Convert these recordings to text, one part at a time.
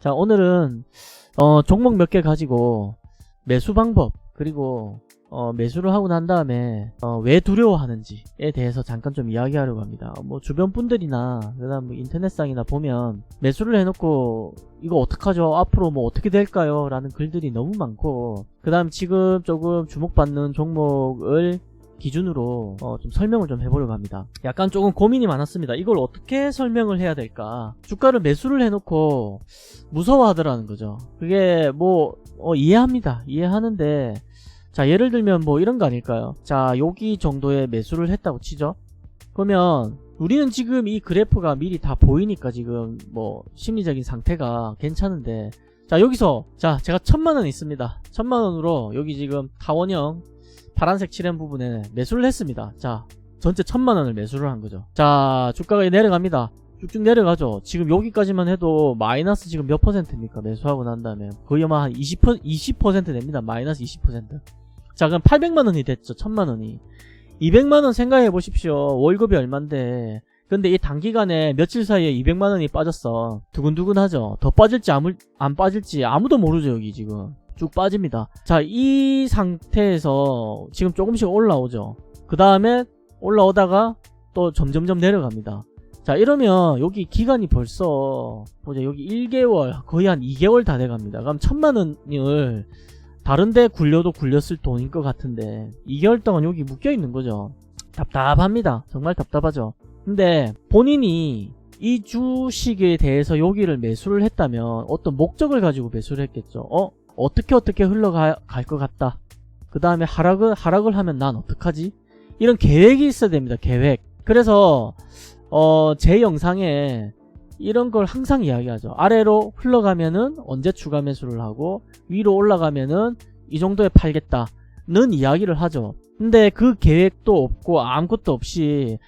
자, 오늘은 종목 몇 개 가지고 매수 방법, 그리고 매수를 하고 난 다음에 왜 두려워하는지에 대해서 잠깐 좀 이야기하려고 합니다. 뭐 주변 분들이나 그다음 뭐 인터넷상이나 보면 매수를 해놓고 이거 어떡하죠? 앞으로 뭐 어떻게 될까요? 라는 글들이 너무 많고, 그 다음 지금 조금 주목받는 종목을 기준으로 좀 설명을 좀 해보려고 합니다. 약간 조금 고민이 많았습니다. 이걸 어떻게 설명을 해야 될까? 주가를 매수를 해놓고 무서워하더라는 거죠. 그게 뭐 이해합니다. 이해하는데, 자, 예를 들면 뭐 이런 거 아닐까요? 자, 여기 정도의 매수를 했다고 치죠. 그러면 우리는 지금 이 그래프가 미리 다 보이니까 지금 뭐 심리적인 상태가 괜찮은데, 자, 여기서 자, 제가 1000만원 있습니다. 1000만원으로 여기 지금 타원형 파란색 칠한 부분에 매수를 했습니다. 자, 전체 1000만원을 매수를 한 거죠. 자, 주가가 내려갑니다. 쭉쭉 내려가죠. 지금 여기까지만 해도 마이너스 지금 몇 퍼센트입니까? 매수하고 난 다음에 거의 아마 한 20% 됩니다. 마이너스 20%. 자, 그럼 800만원이 됐죠. 1000만원이 200만원 생각해 보십시오. 월급이 얼만데. 근데 이 단기간에 며칠 사이에 200만원이 빠졌어. 두근두근하죠. 더 빠질지 안 빠질지 아무도 모르죠. 여기 지금 쭉 빠집니다. 자, 이 상태에서 지금 조금씩 올라오죠. 그 다음에 올라오다가 또 점점점 내려갑니다. 자, 이러면 여기 기간이 벌써 보자, 여기 1개월 거의 한 2개월 다 돼갑니다. 그럼 1000만원을 다른데 굴려도 굴렸을 돈인 것 같은데 2개월 동안 여기 묶여있는 거죠. 답답합니다. 정말 답답하죠. 근데 본인이 이 주식에 대해서 여기를 매수를 했다면 어떤 목적을 가지고 매수를 했겠죠. 어떻게 흘러갈 것 같다. 그 다음에 하락을 하면 난 어떡하지? 이런 계획이 있어야 됩니다. 계획. 그래서 제 영상에 이런 걸 항상 이야기하죠. 아래로 흘러가면은 언제 추가 매수를 하고, 위로 올라가면은 이 정도에 팔겠다는 이야기를 하죠. 근데 그 계획도 없고 아무것도 없이,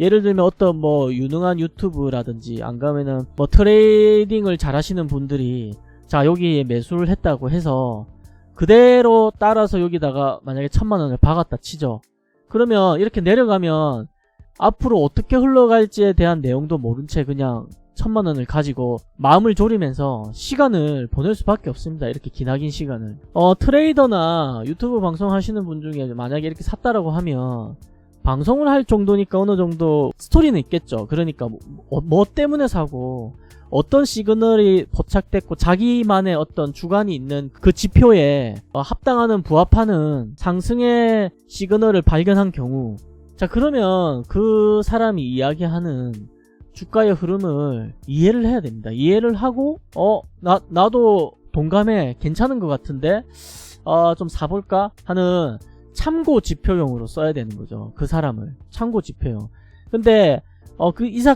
예를 들면 어떤 뭐 유능한 유튜브라든지 안 가면은 뭐 트레이딩을 잘 하시는 분들이 자, 여기에 매수를 했다고 해서 그대로 따라서 여기다가 만약에 1000만원을 박았다 치죠. 그러면 이렇게 내려가면 앞으로 어떻게 흘러갈지에 대한 내용도 모른 채 그냥 1000만원을 가지고 마음을 졸이면서 시간을 보낼 수밖에 없습니다. 이렇게 기나긴 시간을. 트레이더나 유튜브 방송 하시는 분 중에 만약에 이렇게 샀다라고 하면 방송을 할 정도니까 어느 정도 스토리는 있겠죠. 그러니까 뭐 때문에 사고, 어떤 시그널이 포착됐고 자기만의 어떤 주관이 있는 그 지표에 합당하는, 부합하는 상승의 시그널을 발견한 경우, 자, 그러면 그 사람이 이야기하는 주가의 흐름을 이해를 해야 됩니다. 이해를 하고 나도 동감해, 괜찮은 것 같은데 좀 사볼까 하는 참고 지표용으로 써야 되는 거죠. 그 사람을 참고 지표용. 근데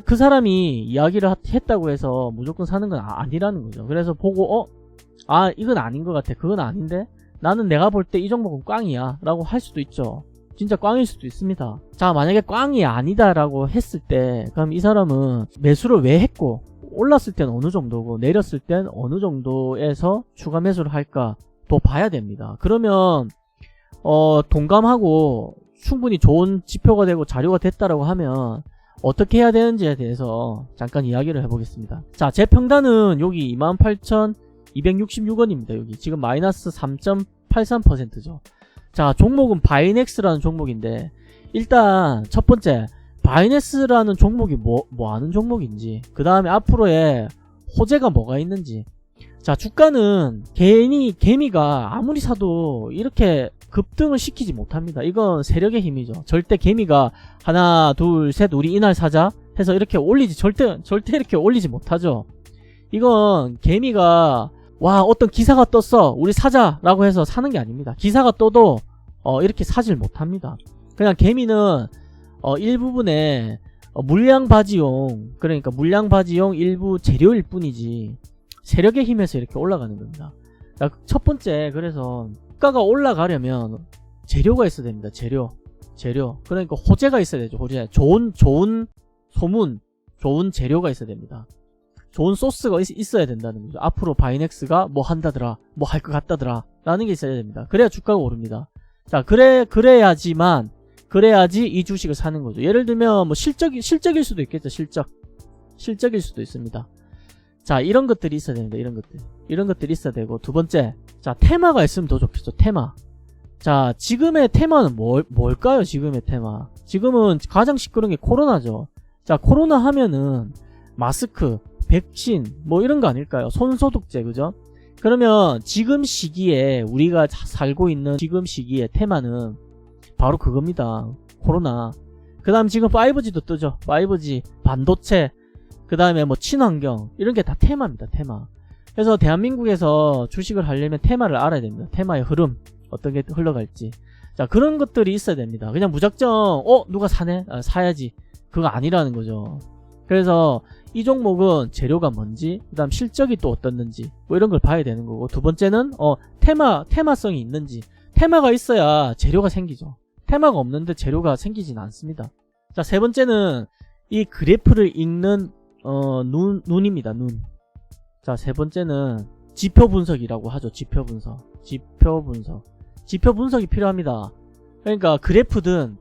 그 사람이 이야기를 했다고 해서 무조건 사는 건 아니라는 거죠. 그래서 보고 이건 아닌 것 같아, 그건 아닌데 나는 내가 볼 때 이 종목은 꽝이야 라고 할 수도 있죠. 진짜 꽝일 수도 있습니다. 자, 만약에 꽝이 아니다 라고 했을 때, 그럼 이 사람은 매수를 왜 했고, 올랐을 땐 어느 정도고 내렸을 땐 어느 정도에서 추가 매수를 할까 또 봐야 됩니다. 그러면 동감하고 충분히 좋은 지표가 되고 자료가 됐다라고 하면 어떻게 해야 되는지에 대해서 잠깐 이야기를 해보겠습니다. 자, 제 평단은 여기 28,266원입니다. 여기 지금 마이너스 3.83%죠. 자, 종목은 바이넥스라는 종목인데, 일단 첫 번째 바이넥스라는 종목이 뭐 하는 종목인지, 그 다음에 앞으로의 호재가 뭐가 있는지. 자, 주가는 개미가 아무리 사도 이렇게 급등을 시키지 못합니다. 이건 세력의 힘이죠. 절대 개미가 하나 둘 셋 우리 이날 사자 해서 이렇게 올리지, 절대 이렇게 올리지 못하죠. 이건 개미가 어떤 기사가 떴어 우리 사자 라고 해서 사는 게 아닙니다. 기사가 떠도 이렇게 사질 못합니다. 그냥 개미는 일부분에 물량바지용, 그러니까 물량바지용 일부 재료일 뿐이지 세력의 힘에서 이렇게 올라가는 겁니다. 첫 번째, 그래서 주가가 올라가려면 재료가 있어야 됩니다. 재료. 그러니까 호재가 있어야 되죠. 호재. 좋은 소문, 좋은 재료가 있어야 됩니다. 좋은 소스가 있어야 된다는 거죠. 앞으로 바이넥스가 뭐 한다더라, 뭐 할 것 같다더라 라는 게 있어야 됩니다. 그래야 주가가 오릅니다. 자, 그래야지 이 주식을 사는 거죠. 예를 들면 뭐 실적일 수도 있겠죠. 실적일 수도 있습니다. 자, 이런 것들이 있어야 됩니다. 이런 것들이 있어야 되고, 두 번째, 자, 테마가 있으면 더 좋겠죠. 테마. 자, 지금의 테마는 뭘까요? 지금의 테마. 지금은 가장 시끄러운 게 코로나죠. 자, 코로나 하면은 마스크, 백신 뭐 이런 거 아닐까요? 손소독제, 그죠? 그러면 지금 시기에 우리가 살고 있는 지금 시기의 테마는 바로 그겁니다. 코로나. 그 다음 지금 5G도 뜨죠. 5G, 반도체, 그 다음에 뭐 친환경, 이런 게 다 테마입니다. 테마. 그래서 대한민국에서 주식을 하려면 테마를 알아야 됩니다. 테마의 흐름, 어떤 게 흘러갈지. 자, 그런 것들이 있어야 됩니다. 그냥 무작정 누가 사네? 사야지. 그거 아니라는 거죠. 그래서 이 종목은 재료가 뭔지, 그 다음 실적이 또 어떻는지 뭐 이런 걸 봐야 되는 거고, 두 번째는 테마성이 있는지. 테마가 있어야 재료가 생기죠. 테마가 없는데 재료가 생기진 않습니다. 자, 세 번째는 이 그래프를 읽는 눈입니다. 눈. 자, 세 번째는 지표 분석이라고 하죠. 지표 분석이 필요합니다. 그러니까 그래프든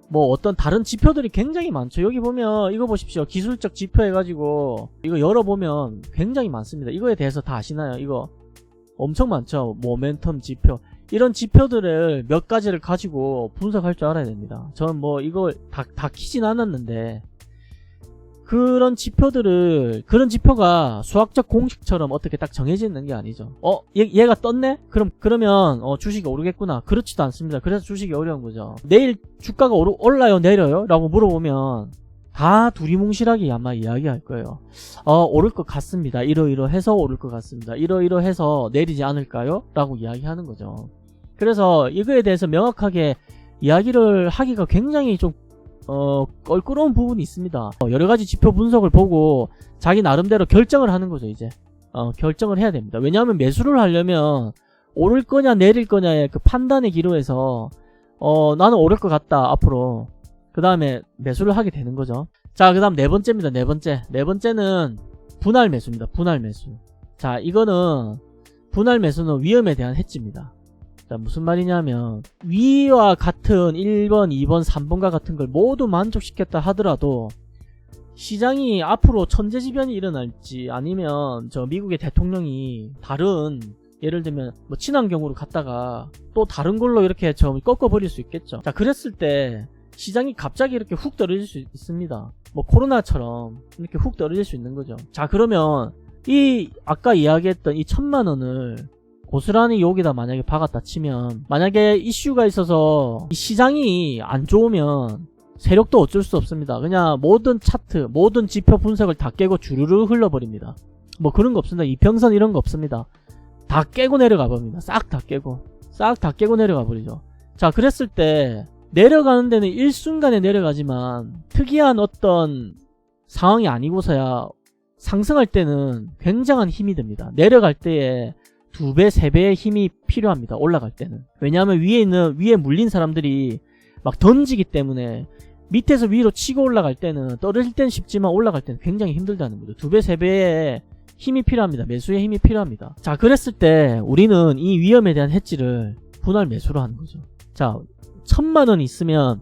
뭐 어떤 다른 지표들이 굉장히 많죠. 여기 보면 이거 보십시오. 기술적 지표 해가지고 이거 열어보면 굉장히 많습니다. 이거에 대해서 다 아시나요? 이거 엄청 많죠. 모멘텀 지표, 이런 지표들을 몇 가지를 가지고 분석할 줄 알아야 됩니다. 저는 뭐 이걸 다 키진 않았는데, 그런 지표가 수학적 공식처럼 어떻게 딱 정해지는 게 아니죠. 얘가 떴네? 그러면 주식이 오르겠구나. 그렇지도 않습니다. 그래서 주식이 어려운 거죠. 내일 주가가 올라요, 내려요? 라고 물어보면 다 두리뭉실하게 아마 이야기할 거예요. 오를 것 같습니다. 이러이러해서 오를 것 같습니다. 이러이러해서 내리지 않을까요? 라고 이야기하는 거죠. 그래서 이거에 대해서 명확하게 이야기를 하기가 굉장히 좀 껄끄러운 부분이 있습니다. 여러가지 지표 분석을 보고 자기 나름대로 결정을 하는 거죠. 이제 결정을 해야 됩니다. 왜냐하면 매수를 하려면 오를 거냐 내릴 거냐의 그 판단의 기로에서 나는 오를 것 같다 앞으로, 그 다음에 매수를 하게 되는 거죠. 자, 그 다음 네 번째입니다. 네 번째는 분할 매수입니다. 분할 매수. 자, 이거는 분할 매수는 위험에 대한 해지입니다. 자, 무슨 말이냐면 위와 같은 1번, 2번, 3번과 같은 걸 모두 만족시켰다 하더라도 시장이 앞으로 천재지변이 일어날지, 아니면 저 미국의 대통령이 다른, 예를 들면 뭐 친환경으로 갔다가 또 다른 걸로 이렇게 좀 꺾어버릴 수 있겠죠. 자, 그랬을 때 시장이 갑자기 이렇게 훅 떨어질 수 있습니다. 뭐 코로나처럼 이렇게 훅 떨어질 수 있는 거죠. 자, 그러면 이 아까 이야기했던 이 1000만원을 고스란히 여기다 만약에 박았다 치면, 만약에 이슈가 있어서 이 시장이 안 좋으면 세력도 어쩔 수 없습니다. 그냥 모든 차트, 모든 지표 분석을 다 깨고 주르르 흘러버립니다. 뭐 그런 거 없습니다. 이평선 이런 거 없습니다. 다 깨고 내려가 버립니다. 싹 다 깨고 내려가 버리죠. 자, 그랬을 때 내려가는 데는 일순간에 내려가지만 특이한 어떤 상황이 아니고서야 상승할 때는 굉장한 힘이 듭니다. 내려갈 때에 2배, 3배의 힘이 필요합니다. 올라갈 때는. 왜냐하면 위에 물린 사람들이 막 던지기 때문에 밑에서 위로 치고 올라갈 때는, 떨어질 때는 쉽지만 올라갈 때는 굉장히 힘들다는 거죠. 2배, 3배의 힘이 필요합니다. 매수의 힘이 필요합니다. 자, 그랬을 때 우리는 이 위험에 대한 해지를 분할 매수로 하는 거죠. 자, 1000만원이 있으면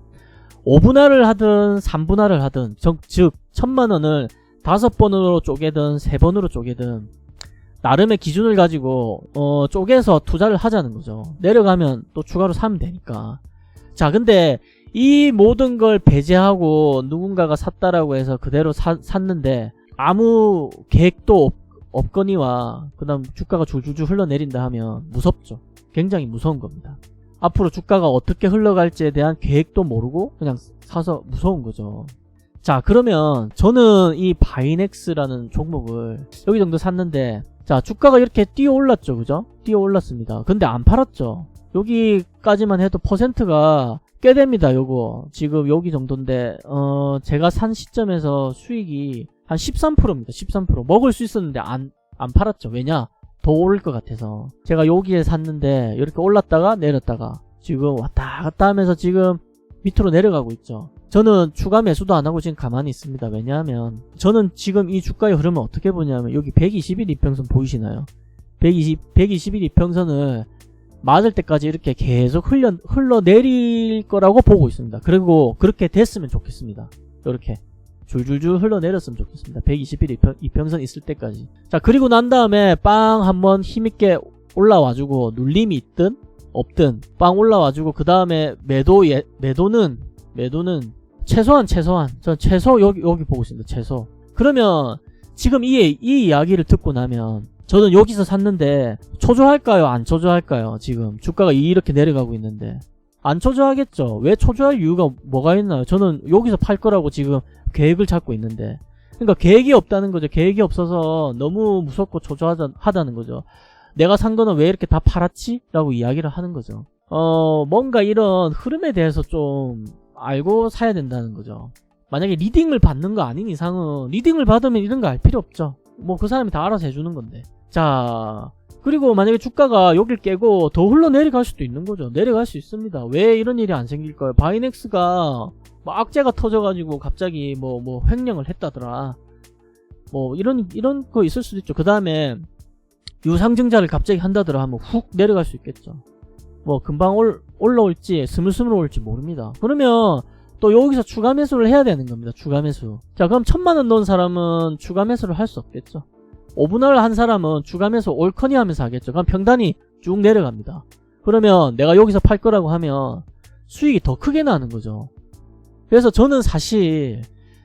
5분할을 하든 3분할을 하든, 즉 1000만원을 5번으로 쪼개든 3번으로 쪼개든 나름의 기준을 가지고 쪼개서 투자를 하자는 거죠. 내려가면 또 추가로 사면 되니까. 자, 근데 이 모든 걸 배제하고 누군가가 샀다라고 해서 그대로 샀는데 아무 계획도 없거니와 그 다음 주가가 줄줄줄 흘러내린다 하면 무섭죠. 굉장히 무서운 겁니다. 앞으로 주가가 어떻게 흘러갈지에 대한 계획도 모르고 그냥 사서 무서운 거죠. 자, 그러면 저는 이 바이넥스라는 종목을 여기 정도 샀는데, 자, 주가가 이렇게 뛰어 올랐죠. 그죠? 뛰어 올랐습니다. 근데 안 팔았죠. 여기까지만 해도 퍼센트가 꽤 됩니다. 요거 지금 여기 정도인데 제가 산 시점에서 수익이 한 13%입니다. 13%. 먹을 수 있었는데 안 팔았죠. 왜냐? 더 오를 것 같아서. 제가 여기에 샀는데 이렇게 올랐다가 내렸다가 지금 왔다 갔다 하면서 지금 밑으로 내려가고 있죠. 저는 추가 매수도 안 하고 지금 가만히 있습니다. 왜냐하면 저는 지금 이 주가의 흐름을 어떻게 보냐면, 여기 120일 이평선 보이시나요? 120일 이평선을 맞을 때까지 이렇게 계속 흘러내릴 거라고 보고 있습니다. 그리고 그렇게 됐으면 좋겠습니다. 이렇게 줄줄줄 흘러내렸으면 좋겠습니다. 120일 이평선 있을 때까지. 자, 그리고 난 다음에 빵 한번 힘있게 올라와주고 눌림이 있든 없든 빵 올라와주고 그 다음에 매도는 최소한 전 최소 여기 보고 있습니다. 최소. 그러면 지금 이 이야기를 듣고 나면 저는 여기서 샀는데 초조할까요? 안 초조할까요? 지금 주가가 이렇게 내려가고 있는데 안 초조하겠죠. 왜 초조할 이유가 뭐가 있나요? 저는 여기서 팔 거라고 지금 계획을 잡고 있는데, 그러니까 계획이 없다는 거죠. 계획이 없어서 너무 무섭고 초조하다는 거죠. 내가 산 거는 왜 이렇게 다 팔았지? 라고 이야기를 하는 거죠. 뭔가 이런 흐름에 대해서 좀 알고 사야 된다는 거죠. 만약에 리딩을 받는 거 아닌 이상은, 리딩을 받으면 이런 거 알 필요 없죠. 뭐 그 사람이 다 알아서 해주는 건데. 자, 그리고 만약에 주가가 여길 깨고 더 흘러내려갈 수도 있는 거죠. 내려갈 수 있습니다. 왜 이런 일이 안 생길까요? 바이넥스가 뭐 악재가 터져가지고 갑자기 뭐 횡령을 했다더라. 뭐 이런 거 있을 수도 있죠. 그 다음에 유상증자를 갑자기 한다더라 하면 훅 내려갈 수 있겠죠. 뭐 금방 올라올지 스물스물 올지 모릅니다. 그러면 또 여기서 추가 매수를 해야 되는 겁니다. 추가 매수. 자, 그럼 1000만원 넣은 사람은 추가 매수를 할 수 없겠죠. 5분할 한 사람은 추가 매수 올커니 하면서 하겠죠. 그럼 평단이 쭉 내려갑니다. 그러면 내가 여기서 팔 거라고 하면 수익이 더 크게 나는 거죠. 그래서 저는 사실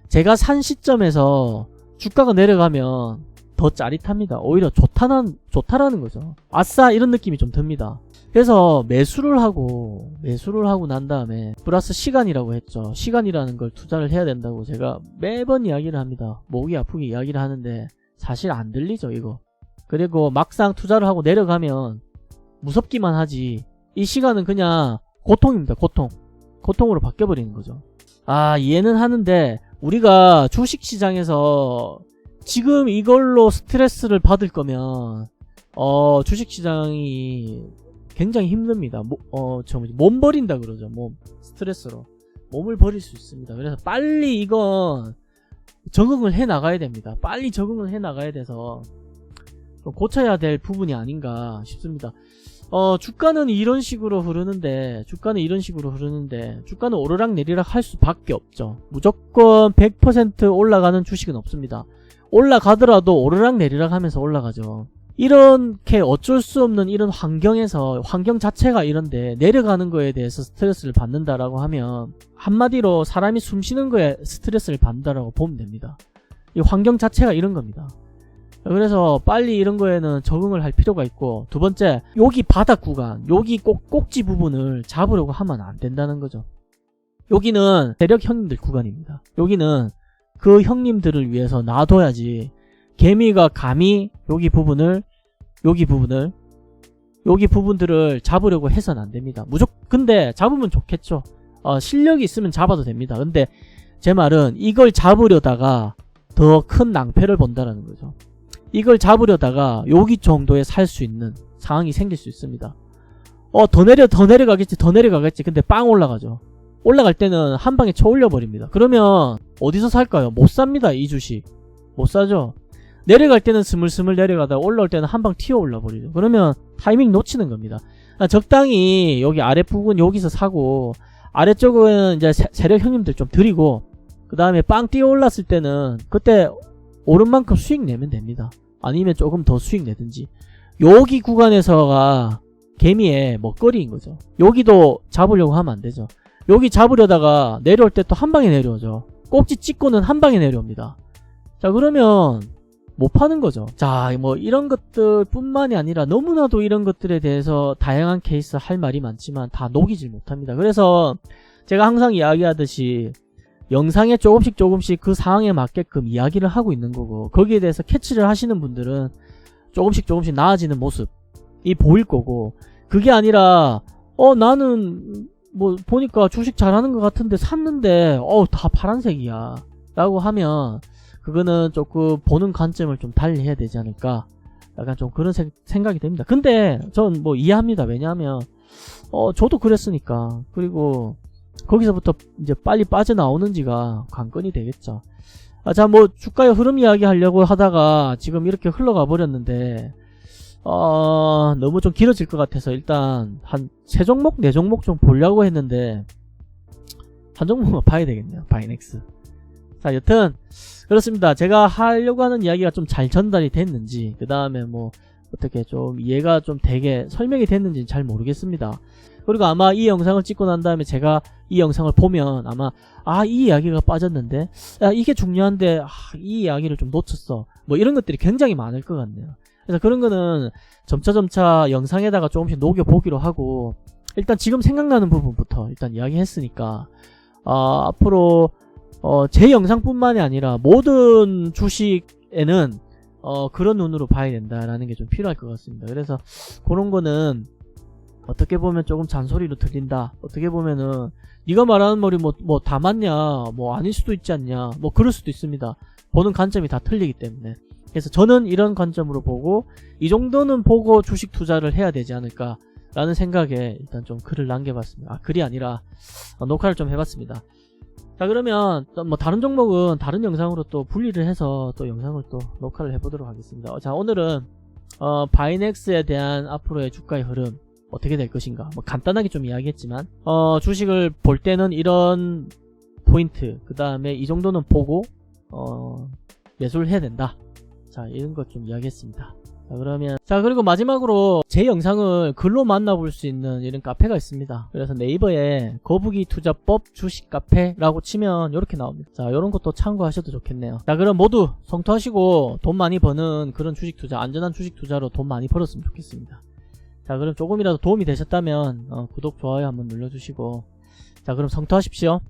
제가 산 시점에서 주가가 내려가면 더 짜릿합니다. 오히려 좋다라는 거죠. 아싸 이런 느낌이 좀 듭니다. 그래서 매수를 하고 난 다음에 플러스 시간이라고 했죠. 시간이라는 걸 투자를 해야 된다고 제가 매번 이야기를 합니다. 목이 아프게 이야기를 하는데 사실 안 들리죠 이거. 그리고 막상 투자를 하고 내려가면 무섭기만 하지 이 시간은 그냥 고통입니다. 고통으로 바뀌어버리는 거죠. 아, 이해는 하는데 우리가 주식시장에서 지금 이걸로 스트레스를 받을 거면 주식시장이 굉장히 힘듭니다. 몸 버린다 그러죠. 스트레스로 몸을 버릴 수 있습니다. 그래서 빨리 이건 적응을 해 나가야 됩니다. 빨리 적응을 해 나가야 돼서 좀 고쳐야 될 부분이 아닌가 싶습니다. 주가는 이런 식으로 흐르는데 주가는 오르락 내리락 할 수밖에 없죠. 무조건 100% 올라가는 주식은 없습니다. 올라가더라도 오르락 내리락 하면서 올라가죠. 이렇게 어쩔 수 없는 이런 환경에서 환경 자체가 이런데 내려가는 거에 대해서 스트레스를 받는다라고 하면 한마디로 사람이 숨 쉬는 거에 스트레스를 받는다라고 보면 됩니다. 이 환경 자체가 이런 겁니다. 그래서 빨리 이런 거에는 적응을 할 필요가 있고, 두 번째, 여기 바닥 구간, 여기 꼭지 부분을 잡으려고 하면 안 된다는 거죠. 여기는 세력 형님들 구간입니다. 여기는 그 형님들을 위해서 놔둬야지 개미가 감히 여기 부분들을 잡으려고 해서는 안 됩니다. 근데 잡으면 좋겠죠. 실력이 있으면 잡아도 됩니다. 근데 제 말은 이걸 잡으려다가 더 큰 낭패를 본다라는 거죠. 이걸 잡으려다가 여기 정도에 살 수 있는 상황이 생길 수 있습니다. 더 내려가겠지. 근데 빵 올라가죠. 올라갈 때는 한 방에 쳐 올려버립니다. 그러면 어디서 살까요? 못 삽니다. 이 주식 못 사죠. 내려갈 때는 스물스물 내려가다가 올라올 때는 한 방 튀어 올라버리죠. 그러면 타이밍 놓치는 겁니다. 적당히 여기 아랫부분 여기서 사고, 아래쪽은 이제 세력 형님들 좀 드리고, 그 다음에 빵 뛰어 올랐을 때는 그때 오른 만큼 수익 내면 됩니다. 아니면 조금 더 수익 내든지. 여기 구간에서가 개미의 먹거리인 거죠. 여기도 잡으려고 하면 안 되죠. 여기 잡으려다가 내려올 때 또 한 방에 내려오죠. 꼭지 찍고는 한 방에 내려옵니다. 자, 그러면 못 파는 거죠. 자, 뭐 이런 것들 뿐만이 아니라 너무나도 이런 것들에 대해서 다양한 케이스 할 말이 많지만 다 녹이질 못합니다. 그래서 제가 항상 이야기하듯이 영상에 조금씩 그 상황에 맞게끔 이야기를 하고 있는 거고, 거기에 대해서 캐치를 하시는 분들은 조금씩 나아지는 모습이 보일 거고, 그게 아니라 나는 뭐 보니까 주식 잘하는 것 같은데 샀는데 다 파란색이야 라고 하면 그거는 조금 보는 관점을 좀 달리 해야 되지 않을까, 약간 좀 그런 생각이 됩니다. 근데 전 뭐 이해합니다. 왜냐하면 저도 그랬으니까. 그리고 거기서부터 이제 빨리 빠져나오는지가 관건이 되겠죠. 자, 뭐 주가의 흐름 이야기 하려고 하다가 지금 이렇게 흘러가 버렸는데 너무 좀 길어질 것 같아서 일단 한 3종목 4종목 좀 보려고 했는데 한 종목만 봐야 되겠네요. 바이넥스. 자, 여튼 그렇습니다. 제가 하려고 하는 이야기가 좀 잘 전달이 됐는지, 그 다음에 뭐 어떻게 좀 이해가 좀 되게 설명이 됐는지는 잘 모르겠습니다. 그리고 아마 이 영상을 찍고 난 다음에 제가 이 영상을 보면 아마 이 이야기가 빠졌는데, 이게 중요한데 이 이야기를 좀 놓쳤어, 뭐 이런 것들이 굉장히 많을 것 같네요. 그래서 그런 거는 점차 영상에다가 조금씩 녹여보기로 하고, 일단 지금 생각나는 부분부터 일단 이야기했으니까 앞으로 제 영상뿐만이 아니라 모든 주식에는 그런 눈으로 봐야 된다라는 게 좀 필요할 것 같습니다. 그래서 그런 거는 어떻게 보면 조금 잔소리로 들린다, 어떻게 보면은 네가 말하는 말이 뭐 다 맞냐, 뭐 아닐 수도 있지 않냐, 뭐 그럴 수도 있습니다. 보는 관점이 다 틀리기 때문에. 그래서 저는 이런 관점으로 보고 이 정도는 보고 주식 투자를 해야 되지 않을까 라는 생각에 일단 좀 글을 남겨봤습니다. 글이 아니라 녹화를 좀 해봤습니다. 자, 그러면 뭐 다른 종목은 다른 영상으로 또 분리를 해서 또 영상을 또 녹화를 해보도록 하겠습니다. 자, 오늘은 바이넥스에 대한 앞으로의 주가의 흐름 어떻게 될 것인가, 뭐 간단하게 좀 이야기했지만 주식을 볼 때는 이런 포인트, 그 다음에 이 정도는 보고 매수를 해야 된다. 자, 이런 것 좀 이야기했습니다. 자, 그러면 그리고 마지막으로 제 영상을 글로 만나볼 수 있는 이런 카페가 있습니다. 그래서 네이버에 거북이 투자법 주식 카페라고 치면 이렇게 나옵니다. 자, 이런 것도 참고하셔도 좋겠네요. 자, 그럼 모두 성투하시고 돈 많이 버는 그런 주식 투자, 안전한 주식 투자로 돈 많이 벌었으면 좋겠습니다. 자, 그럼 조금이라도 도움이 되셨다면 구독, 좋아요 한번 눌러주시고, 자, 그럼 성투하십시오.